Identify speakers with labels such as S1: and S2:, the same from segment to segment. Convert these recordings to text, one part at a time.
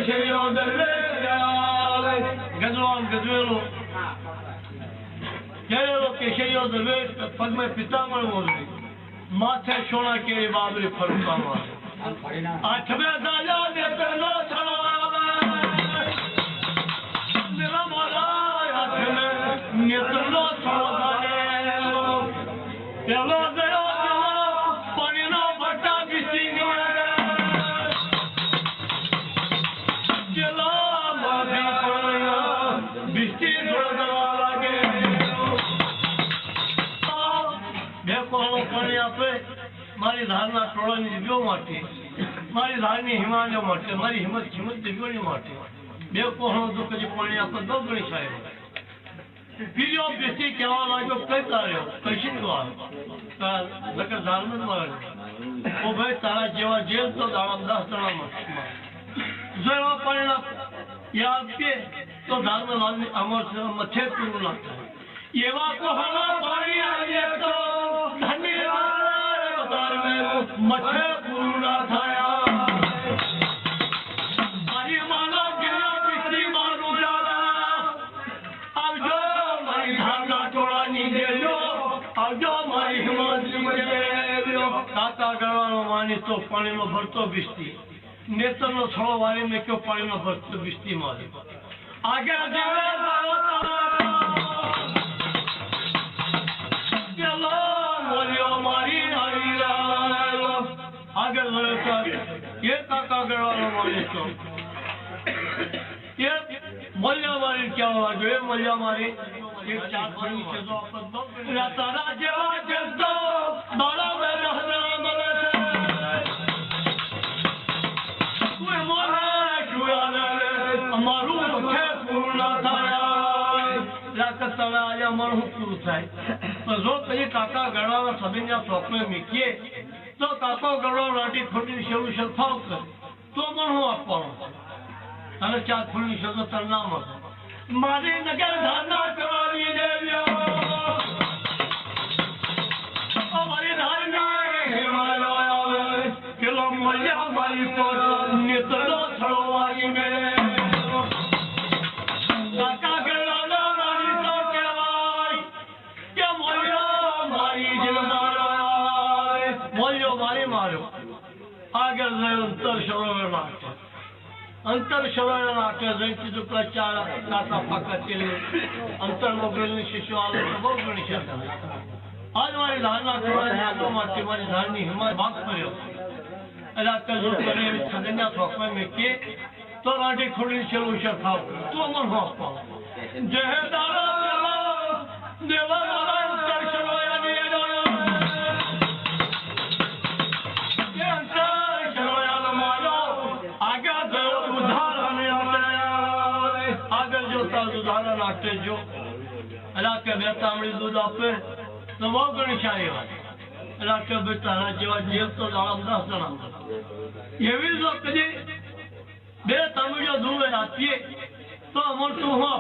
S1: કેશરીઓ દરવેશ ગજવાન ગજવેલો કેરેલો કેશરીઓ દરવેશ પગમાં પિતામણ મોરલી માથે સોના કેરી બાબરી ફરકામાં આઠમે દાજા ને પેલો છળાવે મેરા મોલા આઠમે નેતરનો છળાવે પેલો ગયો પાણીનો બટા બીસી ગયો ચલા મારી પાણીનો બીસી ગયો લાગે બે કોળો પાણી આપે મારી ધારના ટોળાની દીવીઓ માટે મારી ધારની હિમાલયો માટે મારી હિંમત દીવીઓની માટે બે કોહણો દુઃખ જે પાણી આપે દો ગણી સાહેબ પીર્યો બેસી કહેવા લાગ્યો કઈ તાર્યો કશી તો નકર ધાર્મિક મળે ઓ ભાઈ તારા જેવા જેલ તો દાડા 10 દાડામાં જો એવા પાણીના યાદ કે તો ધર્મ અમર મથે પૂરું ના થાય એવા કોહણો પાણી આવે તો મથે પૂરું ના થયા મારી માનો ગયા બીસી મારું જારા આવજો મારી ધારના ટોળાની દેજો આવજો મારી હિંમત દેજો કાકા ગળવાનો માની તો પાણીનો ભરતો બીસતી નેતરનો છળો વાળી મેં કયો પાણીનો ભરતો બીસતી મારી આગળ ये काका गढ़वालो मानी तो ये मल्ला मारी क्या हुआ जो ये मल्ला मारी एक चार फड़ी से तो अपन दो तारा जेवा जस्तो बाला में रहना बोले कोई मोरा जुआले हमारू मुझे पूर्ण थाया लाकत तारा आया मरहु पूर्ण थाय तो जो कहीं काका गढ़वालो सभी ने स्वप्न में किए तो काको गड़ो राटी खोटी शेरू शफाव कर तो मन हो आपनो अरे चार फुली शब्द तरना मत मारे नगर धाना करवानी देवियो हमारी धारना हिमालय किलो मल्ला मारी पर नितलो छड़वाई में काका गड़ो रानी तो कहवाई के मल्ला मारी जलमारा बोलियो मारी मारो आगे अंतर शरोवर नाट्य जैसे जो प्रचार काका फाका केले अंतर मोगलनी शिशु आलो बहुत गणी शब्द आज मारी धारणा टोळानी आगो माटी मारी धारनी हिम्मत भाग पर्यो एला कजो करे छगन्या थोकमे में के तो राठी खोडी चलो शखाव तो मन हो पाओ जय दारा देवा मारा अंतर शरोवर ने उदाहरण आटे जो अल्लाह के बेटा अमरी दूध आपे तो वो गणी शाही अल्लाह के बेटा जेवा जेल तो दाड़ा 10 जना ये भी जो कदी बे तमियो दूध आती तो अमर तू हो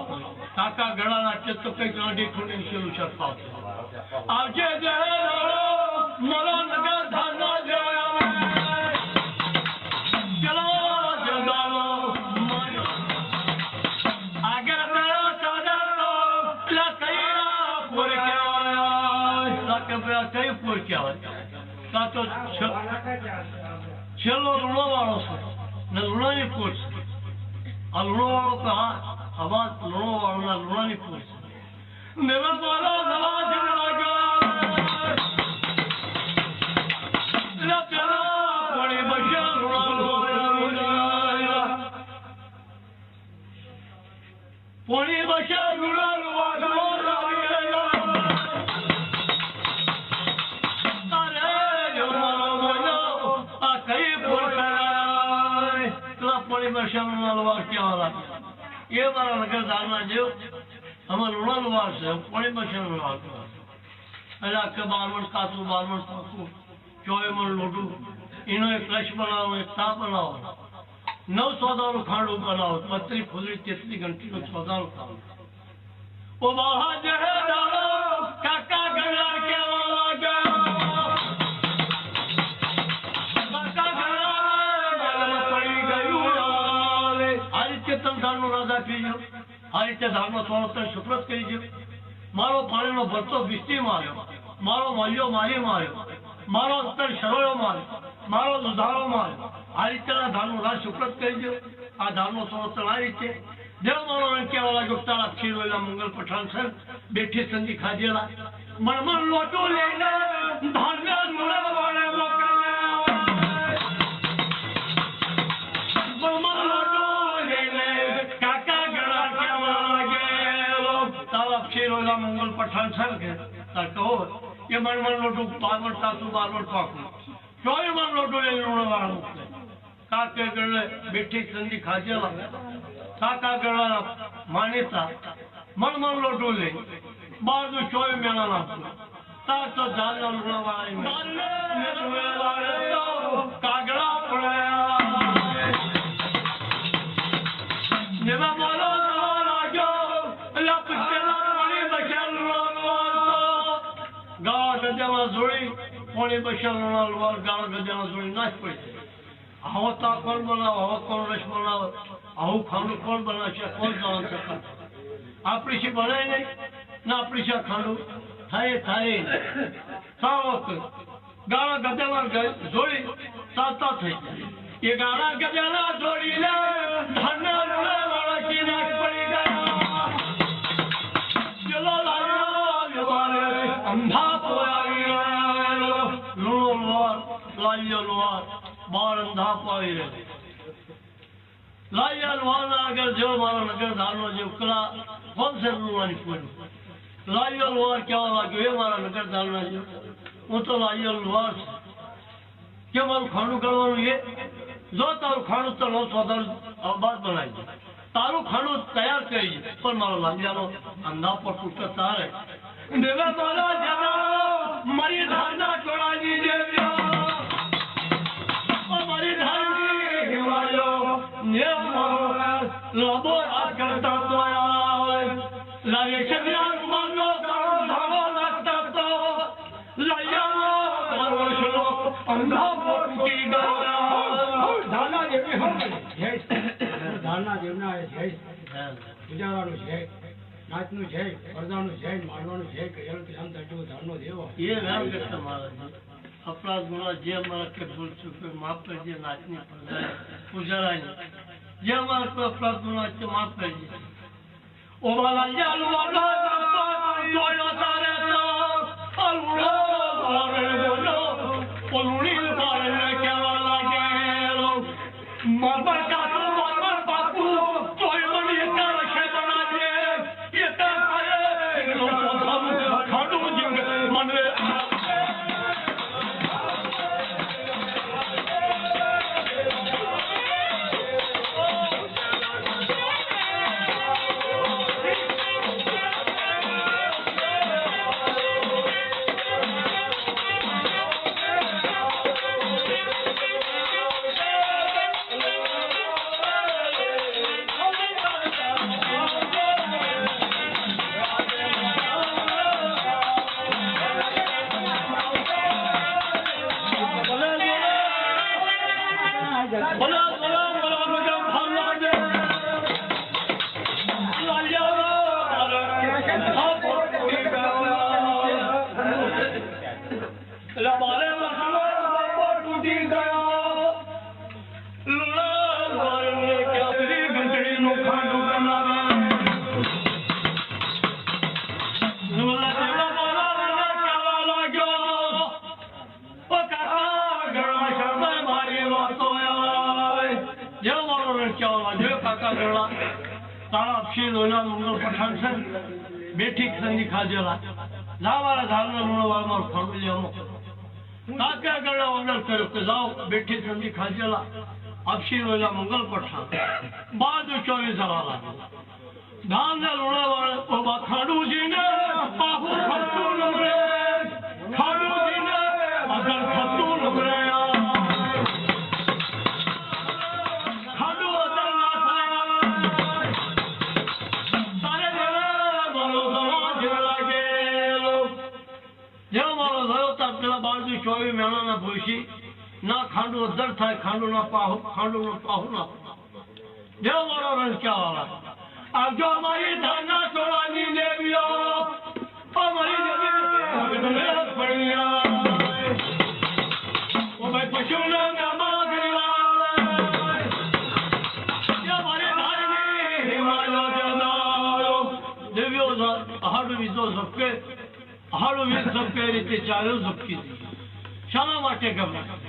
S1: काका गड़ा नाट्य तो कई गाड़ी खुली शुरू शर्फा आजे जे मरो नगर धाना जाया चलो जगालो कई पूर क्या का तो चलो लुणो वालों से न लुणो नहीं पूछ और लुणो वालों कहा आवाज लुणो वालों ना लुणो नहीं पूछ मेरा वाला दवा झगड़ा गया बड़ी बच्चा पोनी बच्चा लुणा ये मारा नगर दाना जो हम लुणा लुवार से पड़े बचन लुवार अल्लाह के बारमन कातू बारमन साकू चौए मन लोडू इनो एक लक्ष बनाओ एक ताप बनाओ 900 खांडू बनाओ 32 फुलरी 33 घंटी नो 14 खाओ ओ बाहा जहे डालो काका गड़ा के वाला गया काका गड़ा पड़ी गई સંસારનો રાજા પીજો આ રીતે ધાર્મ સોળતર સુપ્રત કરી ગયો મારો પાણીનો ભરતો વિસ્તી માર્યો મારો મલ્યો મારી માર્યો મારો અંતર શરોયો માર્યો મારો દુધારો માર્યો આ રીતેના ધારનો રાજ સુપ્રત કરી ગયો આ ધાર્મ સોળતર આ રીતે દેવ મારો કહેવા લાગ્યો તારા ખીરવેલા મંગલ પઠાણ સર બેઠી સંધિ ખાધેલા મણમણ લોટો લઈને ધાર્મ્યા મુળા વાળે મંગલ પઠાણ સર કે કહો એ મણમણ લોટું બારવટ સાસુ બારવટ પાકું ચોય મણ લોટો લઈને વાળા મૂકશે કાકે ગળે બેઠી સંધિ ખાધેલા કાકા ગળા માન્યતા મણમણ લોટો લઈ બાજુ ચોય મેળા નાખું તાર તો જાલના લુણા વાળા કાગડા પડ્યા બોલો ગાળા ગજામાં જોડી પોણી બશાલના લોર ગાળા ગજામાં જોડી નાશ પડી આવો તા કોણ બનાવો આવો કોણ રસ બનાવો આવું ખાંડું કોણ બનાવશે કોણ જાણ શકે આપણી શી બનાય નહીં ના આપણી શા ખાંડું થાય સાવ ગાળા ગજામાં જોડી સાતા થઈ એ ગાળા ગજાના જોડી લે ધરના લોડા વાળા કી નાશ પડી ગયા ચલો અંધા લાલ્યો લોહાર બાર અંધા પાવી રહે લાલ્યા લોહારના આગળ જેવો મારો નગર ધારનો જે ઉકલા કોણ છે લુવાની પૂરી લાલ્યો લોહાર કહેવા લાગ્યો એ મારા નગર ધારના જેવો હું તો લાલ્યો લોહાર કે મારું ખાણું કરવાનું એ જો તારું ખાણું તો નો સ્વધર બાદ બનાવી દે તારું ખાણું તૈયાર કરી દે પણ મારો લાલ્યાનો અંધા પર તૂટે તારે દેવા મારા જરા મારી ધારના ચોળાની જેવ્યો મારી ધારની હિમાયો લાંબો હાથ કરતા તો લાગે શબ્યાર માનો ધાવો નાખતા તો લાયા વર્ષનો અંધા પોટી ગયા ધારના જેવી હોય જય ધારના જેવના જય પૂજાવાનું જય નાચનું છે પરદાનું છે માનવાનું છે કયાનું આમ તટવું ધારનો દેવો એ રામ કરતા મહારાજ અપરાધ ગુના જે અમારા કે ભૂલ ચૂકે માફ કરજે નાચની પરદાય પૂજારાની જે અમારા કોઈ અપરાધ ગુના છે માફ કરજે ઓ વાલા જાલુ વાલા જોયો તારે તો અલુડો વારે બોલો ઓલુડી વારે કેવા લાગેલો મરબર કાતો મરબર બાપુ તોય મને કર છે બનાજે એ તારે ખાડું જીવ મને બેઠી સંધિ ખાધેલા લાવાળા ધારના લુણો વાળમાં ખાંડું લેવાનો કાકા ગળા ઓર્ડર કર્યો કે જાઓ બેઠી સંધિ ખાધેલા અક્ષી રોલા મંગલ પઠાણ બાજુ 24 હવાલા ધારના લુણા વાળા ખાંડુજીને પાહુ ખતું નમરે ખાંડુજીને અગર ખતું નમરે ચોવી મહિના ભૂસી ના ખાંડું અધર થાય ખાંડું ના પાહુ ના દેવ મારો રણક્યા વાળા આવજો અમારી ધાના ટોળાની દેવીઓ અમારી દેવી પડ્યા ઓ ભાઈ પશુને ગામા ગરીલા અમારે ધારની હિમાલય જનારો દેવીઓ હાડું વિધો ઝપકે હાડું વિધ ઝપકે રીતે ચાલ્યો ઝપકી શાના માટે ગભરા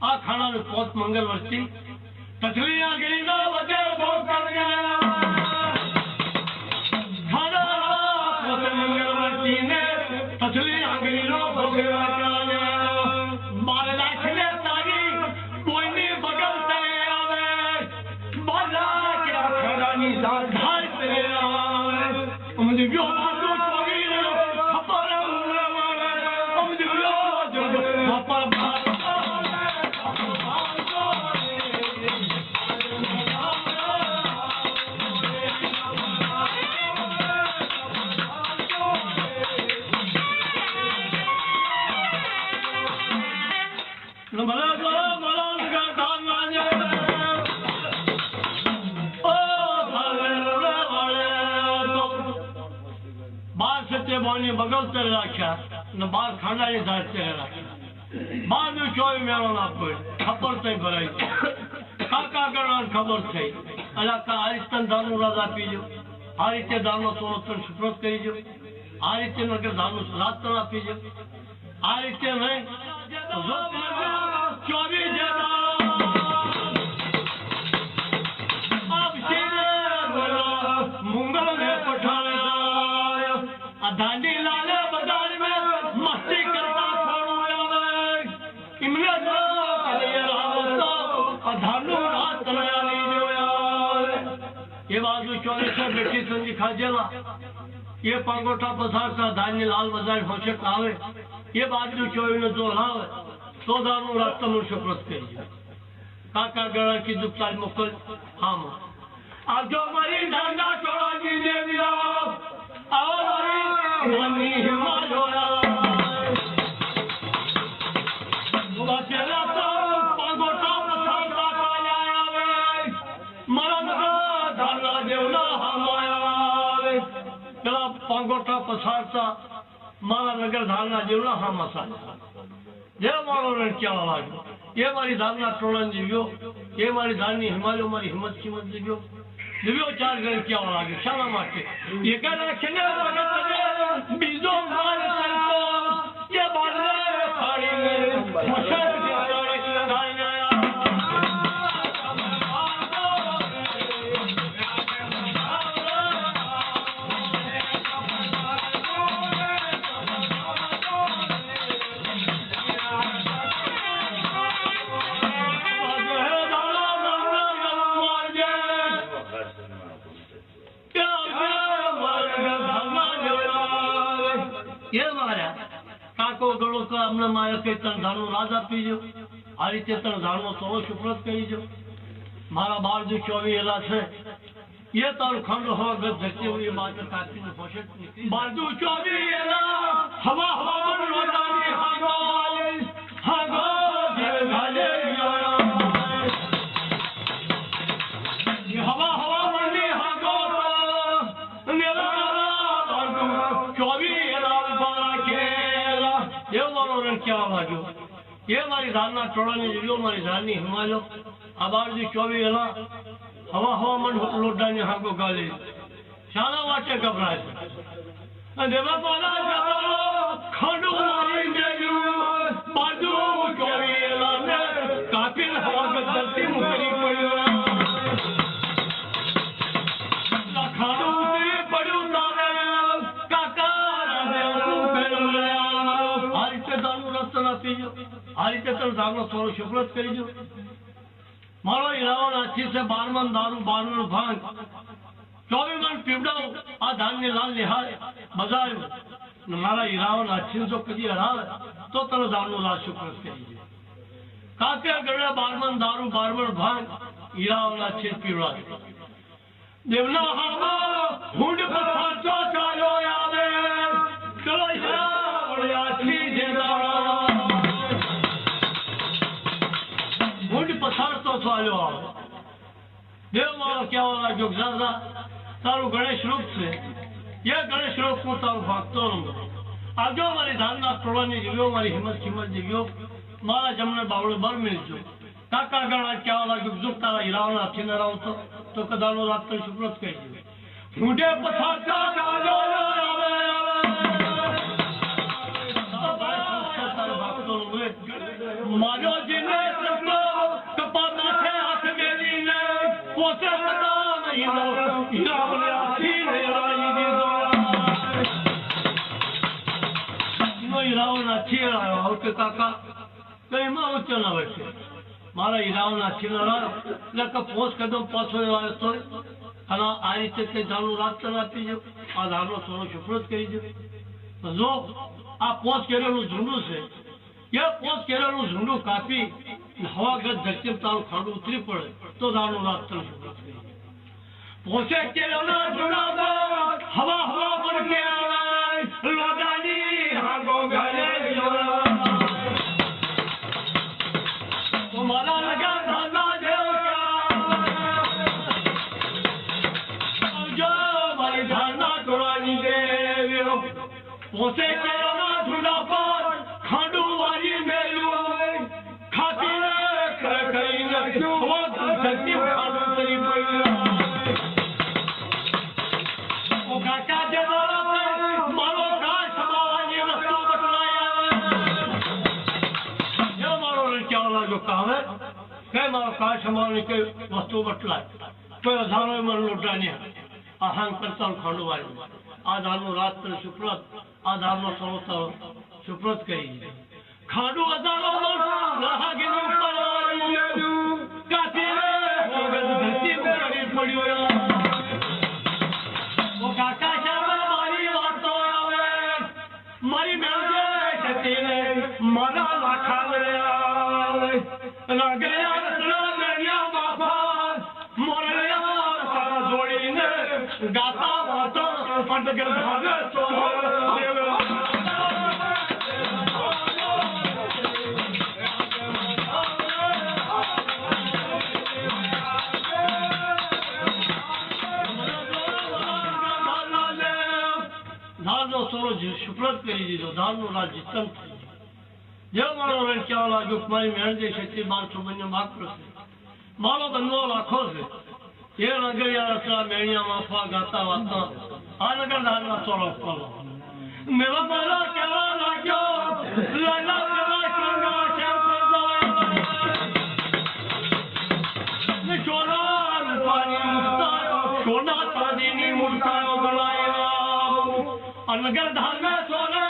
S1: આ ખાનાનું પોત મંગલ વર્ષથી તથલીયા ગીરીનો વધે ભોગ કર ગયા ખાના પોત મંગલ વર્ષીને તથલીયા ગીરીનો ભોગ કર્યા મારે લાખને તારી કોઈની બગલ તે આવે બાજા કે ખાનાની સાથ ઘાટ તે આવે અમજી ગયો બાજુ ચોગી ખબર અમજી ગયો ખબર બગલ તરે રાખ્યા ને બાર ખાંડાની ધાર તરે રાખ્યા બાર નું ચોય મેળો ના પડે ખબર થઈ ભરાઈ કાકા કરવાની ખબર થઈ અલા કા આ રીતે દાનનું રાજ આપી જો આ રીતે દાનનો સોળોત્તર સુપ્રત કરી જો આ રીતે નગર દાનનું શ્રાદ્ધ આપી જો આ રીતે નહીં ચોવીસ મુંગલ ને પઠાણે दांडी लाले बाजार में मस्ती करता इमले धानु रात तलयानी जो यार ये बाजू चौरे से बेटी संजी खाजेला ये पंगोटा पसार सा धान्य लाल बाजार होचे कावे ये बाजू चौरे ने जो लावे तो दानु रात तनु शुक्रत करिए काका गड़ा की दुपताल मुकल हम अब जो हमारी धांडा चौड़ा की देवी मनी हिमालय बचेला तो पंगोटा पसारता कालावे मरण धाना देवला हमायावे चला पंगोटा पसारता मारा नगर धाना देवला हम मसाला जे मारो रण क्या लागो ये मारी धाना टोळन जीव्यो ये मारी धानी हिमालय मारी हिम्मत कीमत जीव्यो दिव्यो चार घर क्या लागे शाला माटे ये कहना छने वगत बीजो मार करतो ये बाले फाड़ी में मुशर के गाने गाया ये मारा काको गळो का हमने माया के तन धानो राजा पीजो आ रीते तन धानो सोळो शुक्रत करीजो मारा बार जो 24 एला छे ये तार खंड हो गत धरती हुई बात काटी ने पोषक बाजू 24 एला हवा हवा मन रोदानी हागो जीव घाले ये हवा हवा मन हागो नेला 24 ये मारो रण क्या वाजो ये मारी धारना टोळानी जीव्यो मारी धारनी हिमालय आबार जी 24 एला हवा हवा मन लोटानी हागो गाले शाला वाटे घबराय देवा पाला जवालो खंडू मारी देजू बाजू 24 एला ने कापिल हवा के धरती मुकरी पड़ियो खाडू से पड़ियो तारे काका पीजो आ रीते तन दानो सोळो शुक्रत करीजो मारो इरावण अच्छी से 12 मन दारू 12 मन भांग 24 मन पीवड़ो आ धान्य लाल निहाल बजायो मारा इरावण अच्छी जो कदी हरावे तो तन दानो लाल शुक्रत करीजो काके गड़ा 12 मन दारू 12 मन भांग इरावण अच्छी पीवड़ा देवना हामा हुंड पर फाटो चालो आवे चलो इरावण अच्छी जेदा पसार तो चालो देव मारो क्या वाला जो ज्यादा तारू गणेश रूप से ये गणेश रूप को तारू भक्तों आजो मारी धारणा टोळानी जीव्यो मारी हिम्मत जीव्यो मारा जमने बावड़े बर मिलजो काका गणा क्या वाला जो जुक तारा हिरावना थी न राव तो कदालो रात तो सुप्रत कही मुझे पछाता काजो मारो जिने सबको कपाता है हाथ मेरी ने पोसे पता नहीं लो हिरावने आती ने राई दी दो हिरावना थी रायो और के काका कहीं मां ऊंचा ना बैठे मारा हिरावना थी ना लक पोस कदम पाछो आयो तो अना आ रीते के जानु रात चलाती जो आधारनो थोड़ो शुक्रत करी जो जो आ पोस केरेलू झुंडू से ये पोस केरेलू झुंडू कापी हवाग्रस्त धरती में तारू खांडू उतरी पड़े तो जानु रात चल शुक्रत करी पोसे केरेलू झुंडा हवा हवा बन के आए लोडानी हागो घरे मारा लगा धाना देव जो मारी धारणा टोळानी देव पोसे केला झुला पर खांडू वारी मेलू खाती कई न वो धरती खांडू तरी पड़ी ओ काका जवारा मारो का समावानी वस्तु बतलाया ये मारो क्या वाला जो काम है कई मारो का समावानी के वस्तु बतलाए तो हजारों मन लुटानी अहंग करता खांडू वाली आधारनो रात्र सुप्रत आधारनो सरोतर सुप्रत कही खांडू हजारों मन राहगिनो परवारी काती हो गद धरती पड़ी पड़ी वो काका शर्मा मारी वातो आवे मारी मेरे छती ने मरा लाखा रे आवे गया रत्ना गया बाबा मोरया सारा जोड़ी ने गाता वातो फट कर भागे तो धारनो सोरो शुक्रत करी दीदो धारनो राज जितन जो मारो रण क्या वाला जो तुम्हारी मेहनत की शक्ति बार सुबह भाग प्रसे मारो बंदो लाखों से ये नगर या रत्ना मेड़िया माफा गाता वाता आ नगर धारना सोरो पलो मेरा मारा क्या वाला जो लाला मेरा सोना शंकर ने चोरा पानी मुक्ता सोना चांदी मुक्ता बनाया नगर धारना सोना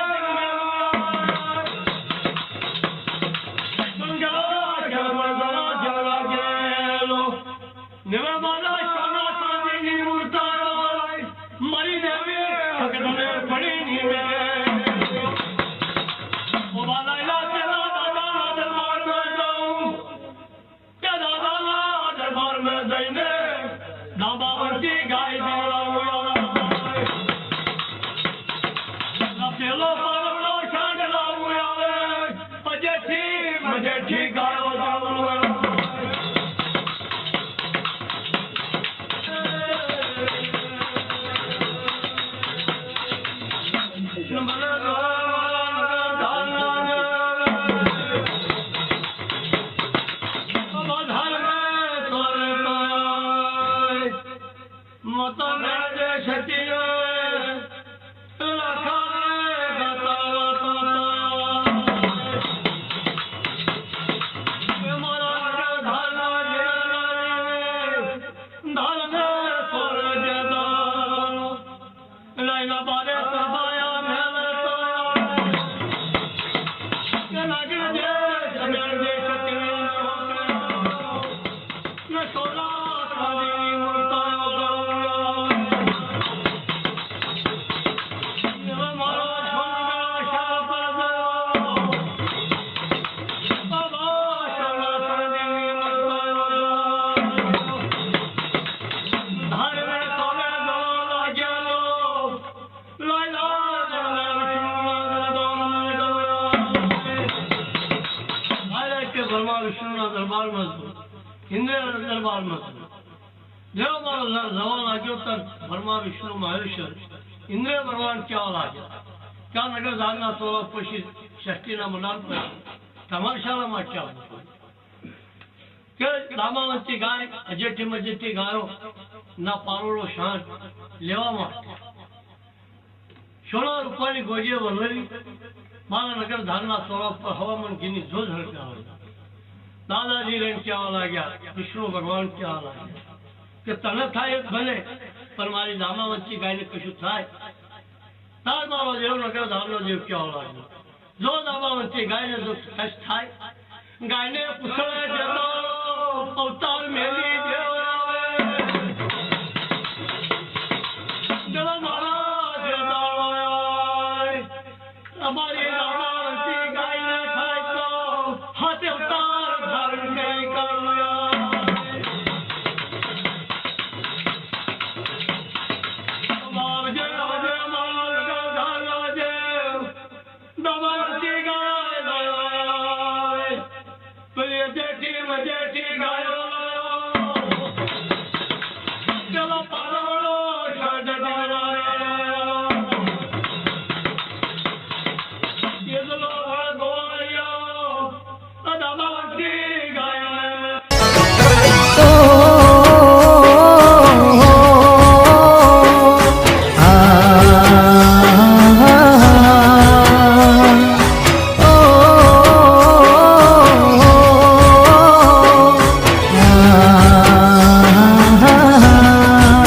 S1: જેવો મારો નર જવા લાગ્યો તર બ્રહ્મા વિષ્ણુ મહેશ્વર ઇન્દ્ર ભગવાન કહેવા લાગ્યા ક્યાં નગર ધારના તોળો પછી ષષ્ઠીના મુલામ પર તમારશાળામાં ક્યાં કે દામાવંતી ગાય અજેઠી મજેઠી ગાયો ના પારોળો શાંત લેવા માટે સોળા રૂપિયાની ગોજીએ વલરી મારા નગર ધારના તોળા પર હવામાન ઘીની જોજ હડકાવા દાદાજી રહીને કહેવા લાગ્યા વિષ્ણુ ભગવાન કહેવા લાગ્યા કે તને થાય એક ભલે પણ મારી દામાવંતી ગાયને કશું થાય તાર મારો દેવ નગર ધામનો દેવ કહેવા લાગ્યો જો દામાવંતી ગાયને જો કશ થાય ગાયને પૂછડે જતો અવતાર મેલી દેવ અમારી દામાવંતી ગાયને થાય તો હાથે અવતાર ધારણ કરી દામાવંતી